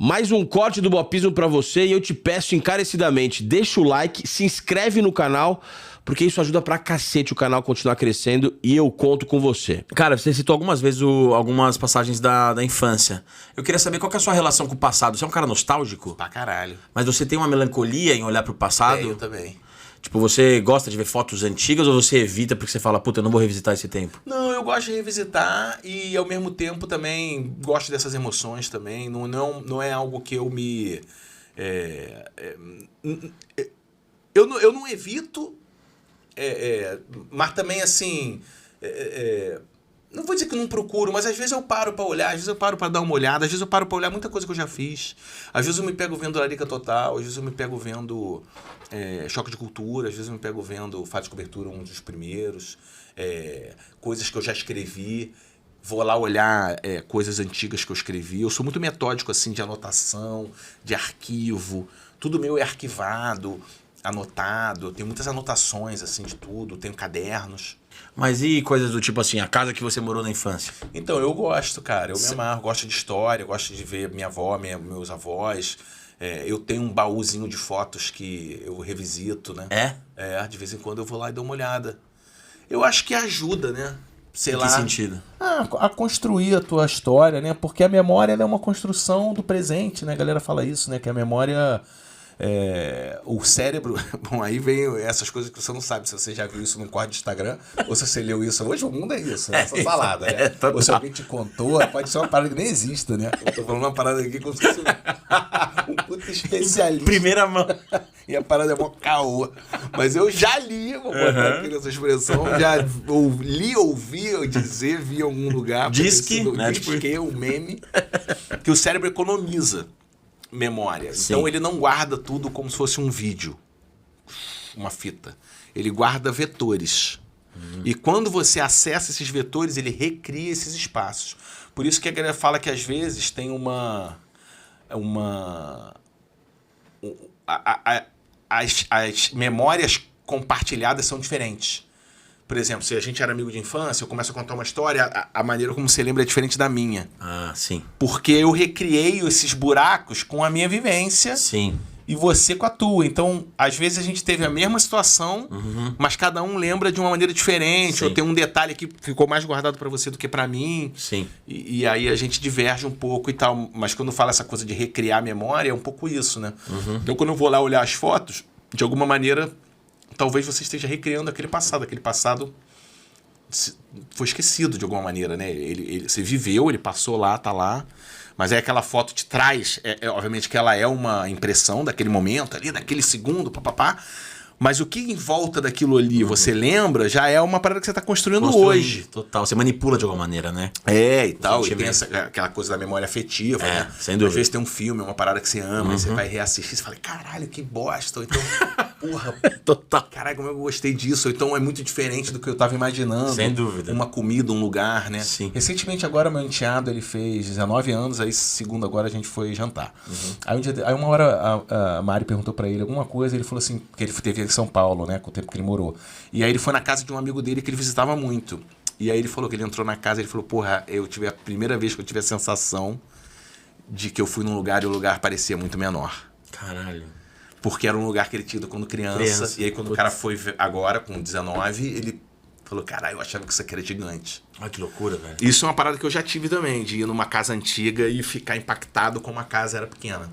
Mais um corte do Bopismo pra você e eu te peço encarecidamente, deixa o like, se inscreve no canal, porque isso ajuda pra cacete o canal continuar crescendo e eu conto com você. Cara, você citou algumas vezes algumas passagens da infância. Eu queria saber qual que é a sua relação com o passado. Você é um cara nostálgico? Pra caralho. Mas você tem uma melancolia em olhar pro passado? Eu também. Tipo, você gosta de ver fotos antigas ou você evita porque você fala, puta, eu não vou revisitar esse tempo? Não, eu gosto de revisitar e ao mesmo tempo também gosto dessas emoções também. Não é algo que eu me... eu não evito, mas também assim... não vou dizer que não procuro, mas às vezes eu paro pra olhar, às vezes eu paro pra dar uma olhada, às vezes eu paro pra olhar muita coisa que eu já fiz. Às vezes eu me pego vendo Larica Total, às vezes eu me pego vendo Choque de Cultura, às vezes eu me pego vendo Fato de Cobertura, um dos primeiros, coisas que eu já escrevi. Vou lá olhar coisas antigas que eu escrevi. Eu sou muito metódico assim de anotação, de arquivo. Tudo meu é arquivado, anotado. Eu tenho muitas anotações assim de tudo, tenho cadernos. Mas e coisas do tipo assim, a casa que você morou na infância? Então, eu gosto, cara. Eu me amarro, gosto de história, gosto de ver minha avó, meus avós. Eu tenho um baúzinho de fotos que eu revisito, né? De vez em quando eu vou lá e dou uma olhada. Eu acho que ajuda, né? Sei lá. Em que sentido? A construir a tua história, né? Porque a memória ela é uma construção do presente, né? A galera fala isso, né? Que a memória... o cérebro... Bom, aí vem essas coisas que você não sabe se você já viu isso num corte de Instagram ou se você leu isso. Hoje o mundo é isso, essa salada, né? Ou se alguém te contou, pode ser uma parada que nem existe, né? Eu tô falando uma parada aqui como se fosse um puta especialista. Primeira mão. E a parada é mó caô. Mas eu já li, vou botar aqui nessa expressão, já ouvi dizer, vi em algum lugar. Diz que, né? Diz que é um meme que o cérebro economiza memória. Sim. Então ele não guarda tudo como se fosse um vídeo, uma fita. Ele guarda vetores. E quando você acessa esses vetores, ele recria esses espaços. Por isso que a galera fala que às vezes tem as memórias compartilhadas são diferentes. Por exemplo, se a gente era amigo de infância, eu começo a contar uma história, a maneira como você lembra é diferente da minha. Ah, sim. Porque eu recriei esses buracos com a minha vivência. Sim. E você com a tua. Então, às vezes a gente teve a mesma situação, mas cada um lembra de uma maneira diferente. Sim. Ou tem um detalhe que ficou mais guardado pra você do que pra mim. Sim. E aí a gente diverge um pouco e tal. Mas quando fala essa coisa de recriar a memória, é um pouco isso, né? Então, quando eu vou lá olhar as fotos, de alguma maneira... Talvez você esteja recriando aquele passado. Aquele passado foi esquecido de alguma maneira, né? Você viveu, ele passou lá, tá lá. Mas aí aquela foto te traz... obviamente que ela é uma impressão daquele momento ali, daquele segundo, papapá. Mas o que em volta daquilo ali você lembra, já é uma parada que você está construindo hoje. Total. Você manipula de alguma maneira, né? E tal. E tem aquela coisa da memória afetiva, né? Sem dúvida. Às vezes tem um filme, uma parada que você ama, e você vai reassistir e fala, caralho, que bosta. Ou então, porra, Total. caralho, como eu gostei disso. Ou então é muito diferente do que eu estava imaginando. Sem dúvida. Uma comida, um lugar, né? Sim. Recentemente agora, meu enteado, ele fez 19 anos, aí segundo agora a gente foi jantar. Aí uma hora a Mari perguntou pra ele alguma coisa, ele falou assim, que ele teve em São Paulo, né, com o tempo que ele morou. E aí ele foi na casa de um amigo dele que ele visitava muito. E aí ele falou que ele entrou na casa e ele falou, porra, eu tive a primeira vez que eu tive a sensação de que eu fui num lugar e o lugar parecia muito menor. Caralho. Porque era um lugar que ele tinha ido quando criança. E aí quando o cara foi agora, com 19, ele falou, caralho, eu achava que isso aqui era gigante. Olha que loucura, velho. Isso é uma parada que eu já tive também, de ir numa casa antiga e ficar impactado como a casa era pequena.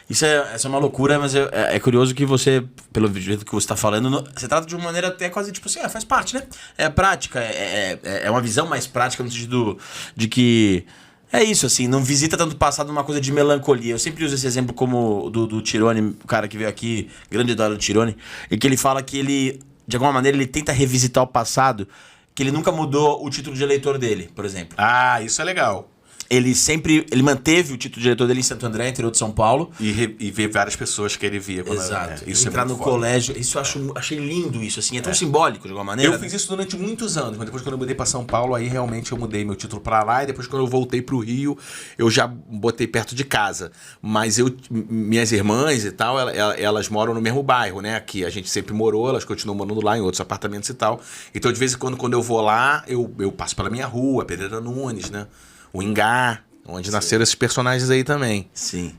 Essa é uma loucura, mas é curioso que você, pelo jeito que você tá falando, você trata de uma maneira até quase tipo assim, faz parte, né? É prática, é uma visão mais prática no sentido de que é isso, assim, não visita tanto o passado uma coisa de melancolia. Eu sempre uso esse exemplo como do Tirone, o cara que veio aqui, grande idol do Tirone, e que ele fala que ele, de alguma maneira, ele tenta revisitar o passado, que ele nunca mudou o título de eleitor dele, por exemplo. Ah, isso é legal. Ele manteve o título de eleitor dele em Santo André, interior de São Paulo. E ver várias pessoas que ele via. Exato. Isso entrar é no muito foda. colégio. Isso eu achei lindo isso, assim. É tão simbólico, de alguma maneira. Eu fiz isso durante muitos anos, mas depois quando eu mudei pra São Paulo, aí realmente eu mudei meu título pra lá. E depois quando eu voltei pro Rio, eu já botei perto de casa. Mas minhas irmãs e tal, elas moram no mesmo bairro, né? Aqui a gente sempre morou, elas continuam morando lá em outros apartamentos e tal. Então de vez em quando eu vou lá, eu passo pela minha rua, Pereira Nunes, né? O Ingá. Onde nasceram esses personagens aí também. Sim.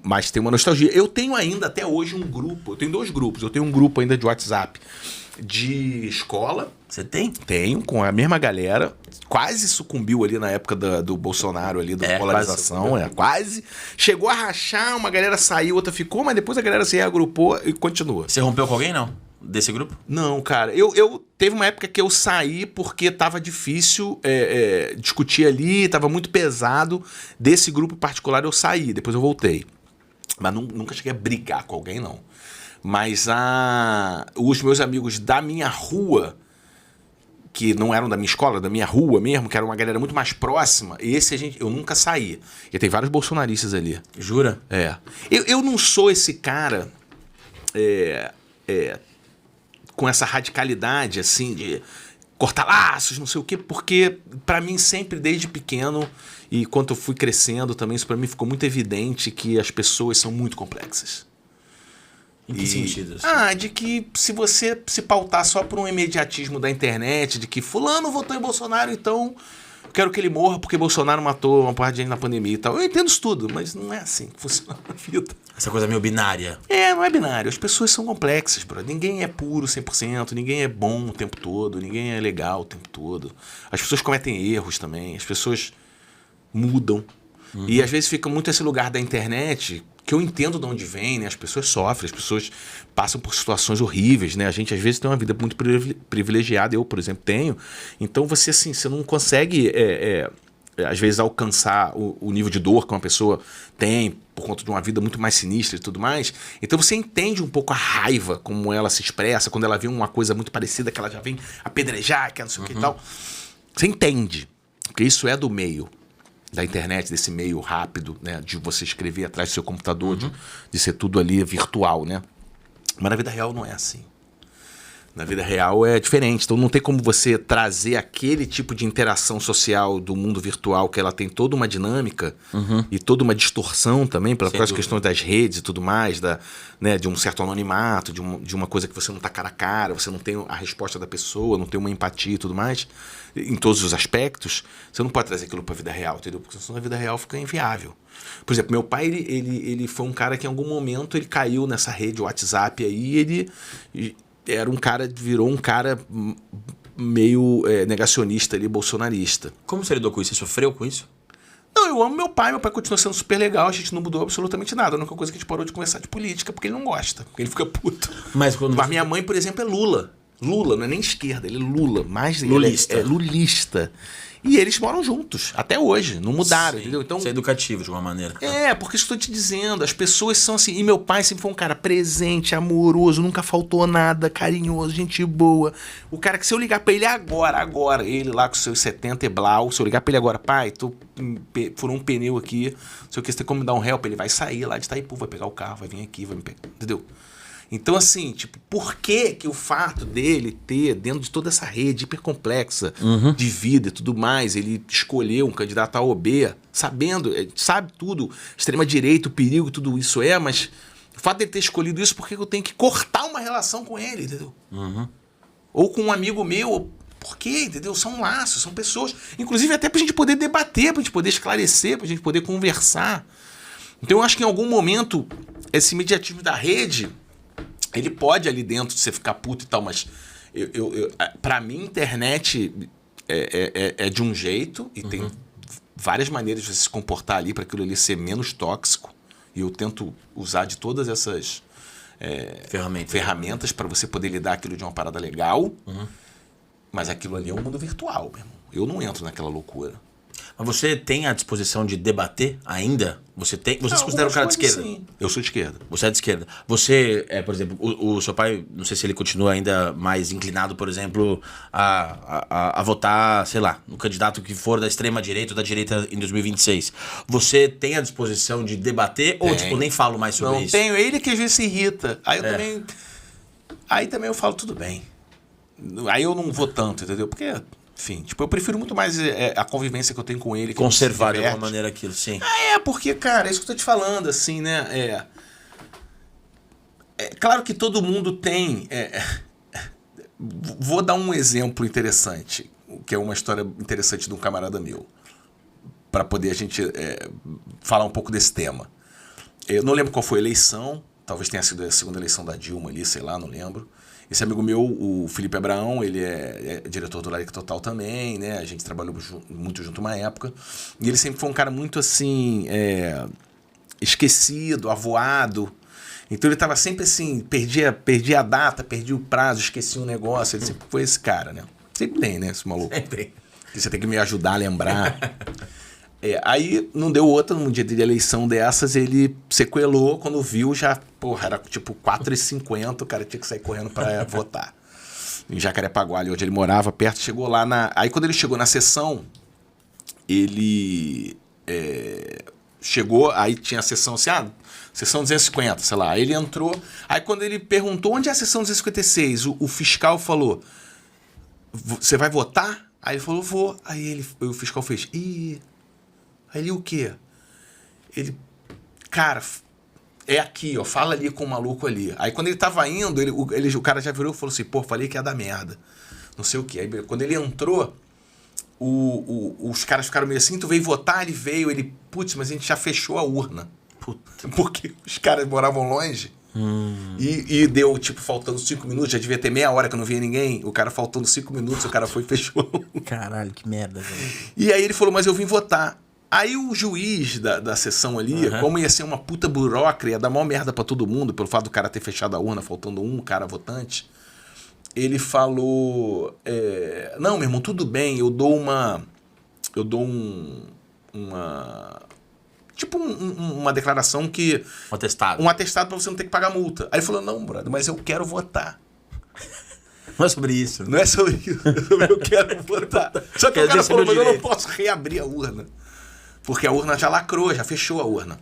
Mas tem uma nostalgia. Eu tenho ainda até hoje um grupo. Eu tenho 2 grupos. Eu tenho um grupo ainda de WhatsApp de escola. Você tem? Tenho, com a mesma galera. Quase sucumbiu ali na época do Bolsonaro ali, da polarização. Quase. Chegou a rachar, uma galera saiu, outra ficou, mas depois a galera se reagrupou e continua. Você rompeu com alguém, não? Desse grupo? Não, cara. Eu teve uma época que eu saí porque tava difícil discutir ali, tava muito pesado. Desse grupo em particular eu saí, depois eu voltei. Mas nunca cheguei a brigar com alguém, não. Mas os meus amigos da minha rua, que não eram da minha escola, da minha rua mesmo, que era uma galera muito mais próxima, eu nunca saí. E tem vários bolsonaristas ali. Jura? Eu não sou esse cara com essa radicalidade, assim, de cortar laços, não sei o quê, porque pra mim sempre, desde pequeno, e quando eu fui crescendo também, isso pra mim ficou muito evidente que as pessoas são muito complexas. Em que sentido? Assim? De que se você se pautar só por um imediatismo da internet, de que fulano votou em Bolsonaro, então eu quero que ele morra porque Bolsonaro matou uma porrada de gente na pandemia e tal. Eu entendo isso tudo, mas não é assim que funciona a vida. Essa coisa meio binária. Não é binário. As pessoas são complexas, bro. Ninguém é puro 100%, ninguém é bom o tempo todo, ninguém é legal o tempo todo. As pessoas cometem erros também, as pessoas mudam. E às vezes fica muito esse lugar da internet, que eu entendo de onde vem, né? As pessoas sofrem, as pessoas passam por situações horríveis, né? A gente às vezes tem uma vida muito privilegiada, eu, por exemplo, tenho. Então você, assim, você não consegue, às vezes, alcançar o nível de dor que uma pessoa tem por conta de uma vida muito mais sinistra e tudo mais. Então você entende um pouco a raiva, como ela se expressa, quando ela vê uma coisa muito parecida, que ela já vem apedrejar, que é não sei o que e tal. Você entende, porque isso é do meio da internet, desse meio rápido, né, de você escrever atrás do seu computador, de ser tudo ali virtual, né? Mas na vida real não é assim. Na vida real é diferente, então não tem como você trazer aquele tipo de interação social do mundo virtual, que ela tem toda uma dinâmica e toda uma distorção também, pelas questões das redes e tudo mais, de um certo anonimato, de uma coisa que você não tá cara a cara, você não tem a resposta da pessoa, não tem uma empatia e tudo mais, em todos os aspectos. Você não pode trazer aquilo pra vida real, entendeu? Porque senão a vida real fica inviável. Por exemplo, meu pai, ele foi um cara que em algum momento ele caiu nessa rede WhatsApp aí, ele era um cara, virou um cara meio negacionista ali, bolsonarista. Como você lidou com isso? Você sofreu com isso? Não, eu amo meu pai continua sendo super legal, a gente não mudou absolutamente nada. A única coisa que a gente parou de conversar de política, porque ele não gosta, porque ele fica puto. Mas minha mãe, por exemplo, é Lula. Lula, não é nem esquerda, ele é Lula. Mais lulista. Ele é lulista. E eles moram juntos, até hoje, não mudaram, Sim, entendeu? Então, isso é educativo de uma maneira. Porque estou te dizendo, as pessoas são assim. E meu pai sempre foi um cara presente, amoroso, nunca faltou nada, carinhoso, gente boa. O cara que se eu ligar pra ele agora, ele lá com seus 70 e blau, se eu ligar pra ele agora, pai, furou um pneu aqui, não sei o que, você tem como me dar um help, ele vai sair lá de Itaipu, vai pegar o carro, vai vir aqui, vai me pegar, entendeu? Então, assim, tipo, por que o fato dele ter, dentro de toda essa rede hipercomplexa de vida e tudo mais, ele escolheu um candidato A ou B, sabendo, sabe tudo, extrema-direita, o perigo, tudo isso mas o fato dele ter escolhido isso, por que eu tenho que cortar uma relação com ele, entendeu? Ou com um amigo meu, por quê, entendeu? São laços, são pessoas, inclusive até pra gente poder debater, pra gente poder esclarecer, pra gente poder conversar. Então eu acho que em algum momento, esse imediatismo da rede, ele pode ali dentro de você ficar puto e tal, mas pra mim, internet é de um jeito e tem várias maneiras de você se comportar ali para aquilo ali ser menos tóxico. E eu tento usar de todas essas ferramentas para você poder lidar aquilo de uma parada legal. Mas aquilo ali é um mundo virtual, meu irmão. Eu não entro naquela loucura. Mas você tem a disposição de debater ainda? Você se considera um cara de esquerda? Sim. Eu sou de esquerda. Você é de esquerda. Você, por exemplo, o seu pai, não sei se ele continua ainda mais inclinado, por exemplo, a votar, sei lá, no candidato que for da extrema direita ou da direita em 2026. Você tem a disposição de debater ou, tipo, nem falo mais sobre isso? Não tenho. Ele que às vezes se irrita. Aí eu também... Aí também eu falo, tudo bem. Aí eu não vou tanto, entendeu? Porque... Enfim, tipo, eu prefiro muito mais a convivência que eu tenho com ele. Que conservar de alguma maneira aquilo, sim. Porque, cara, é isso que eu tô te falando, assim, né? Claro que todo mundo tem... Vou dar um exemplo interessante, que é uma história interessante de um camarada meu. para poder a gente falar um pouco desse tema. Eu não lembro qual foi a eleição, talvez tenha sido a segunda eleição da Dilma ali, sei lá, não lembro. Esse amigo meu, o Felipe Abraão, ele é diretor do Larica Total também, né? A gente trabalhou muito junto uma época. E ele sempre foi um cara muito, assim, esquecido, avoado. Então ele tava sempre assim, perdia a data, perdia o prazo, esquecia um negócio. Ele sempre foi esse cara, né? Sempre tem, né, esse maluco? Sempre. Que você tem que me ajudar a lembrar. Aí não deu outra, num dia de eleição dessas, ele sequelou, quando viu já, porra, era tipo 4h50, o cara tinha que sair correndo pra votar. Em Jacarepaguá, ali onde ele morava, perto, chegou lá na... Aí quando ele chegou na sessão, ele chegou, aí tinha a sessão assim, sessão 250, sei lá. Aí ele entrou, aí quando ele perguntou onde é a sessão 256, o fiscal falou, você vai votar? Aí ele falou, vou. Aí o fiscal fez, ih... Aí ele, o quê? Ele, cara, é aqui, ó, fala ali com o maluco ali. Aí quando ele tava indo, o cara já virou e falou assim, pô, falei que ia dar merda. Não sei o quê. Aí quando ele entrou, os caras ficaram meio assim, tu veio votar? Ele veio, putz, mas a gente já fechou a urna. Puta. Porque os caras moravam longe. E deu, tipo, faltando 5 minutos, já devia ter meia hora que eu não via ninguém. O cara faltando 5 minutos, o cara foi e fechou. Caralho, que merda, velho. E aí ele falou, mas eu vim votar. Aí o juiz da sessão ali, como ia ser uma puta burocracia, ia dar maior merda pra todo mundo, pelo fato do cara ter fechado a urna, faltando um cara votante, ele falou, não, meu irmão, tudo bem, eu dou uma tipo uma declaração que... Um atestado. Um atestado pra você não ter que pagar multa. Aí ele falou, não, brother, mas eu quero votar. Não é sobre isso. Não é sobre isso, eu quero votar. Só que o cara falou, mas eu não posso reabrir a urna. Porque a urna já lacrou, já fechou a urna.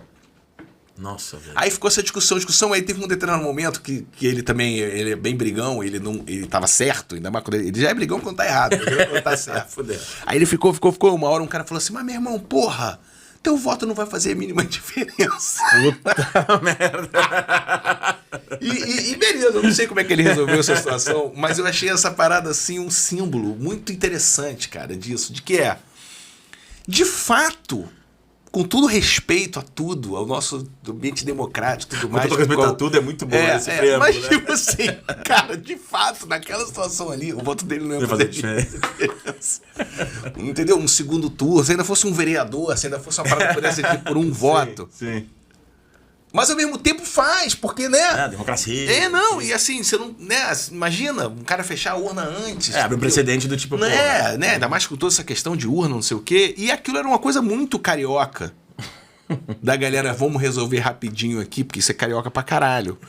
Nossa, velho. Aí ficou essa discussão. Aí teve um determinado momento que ele também, ele é bem brigão, ele tava certo, ainda mais quando ele já é brigão quando tá errado, quando tá certo. Aí ele ficou uma hora, um cara falou assim, mas meu irmão, porra, teu voto não vai fazer a mínima diferença. Puta merda. E beleza, eu não sei como é que ele resolveu essa situação, mas eu achei essa parada assim um símbolo muito interessante, cara, disso, de que de fato, com todo respeito a tudo, ao nosso ambiente democrático e tudo mais. Com todo respeito a tudo, é muito bom esse preâmbulo, mas né? tipo assim, cara, de fato, naquela situação ali, o voto dele não ia fazer diferença. Entendeu? Um segundo turno, se ainda fosse um vereador, se ainda fosse uma parada que pudesse ser por um voto. Sim. Mas ao mesmo tempo faz, porque, né? Democracia. Não, e assim, você não. Né, imagina um cara fechar a urna antes. Abre um precedente do tipo. Né, ainda mais com toda essa questão de urna, não sei o quê. E aquilo era uma coisa muito carioca. Da galera, vamos resolver rapidinho aqui, porque isso é carioca pra caralho.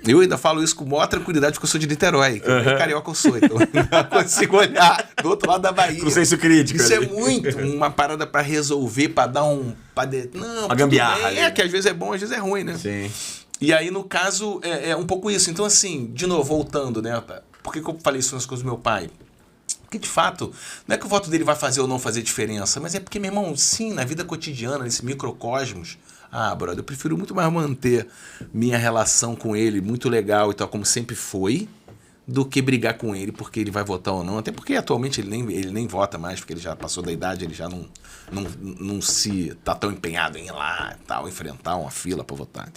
Eu ainda falo isso com maior tranquilidade porque eu sou de Niterói. Carioca eu sou, então eu consigo olhar do outro lado da Bahia. Com senso crítico. Isso ali. É muito uma parada pra resolver, pra dar um... Não, uma gambiarra. É, que às vezes é bom, às vezes é ruim, né? Sim. E aí, no caso, é um pouco isso. Então, assim, de novo, voltando, né? Por que eu falei isso nas coisas do meu pai? Porque, de fato, não é que o voto dele vai fazer ou não fazer diferença, mas é porque, meu irmão, sim, na vida cotidiana, nesse microcosmos... brother, eu prefiro muito mais manter minha relação com ele muito legal e tal, como sempre foi, do que brigar com ele porque ele vai votar ou não. Até porque atualmente ele nem vota mais, porque ele já passou da idade, ele já não se tá tão empenhado em ir lá e tal, enfrentar uma fila pra votar.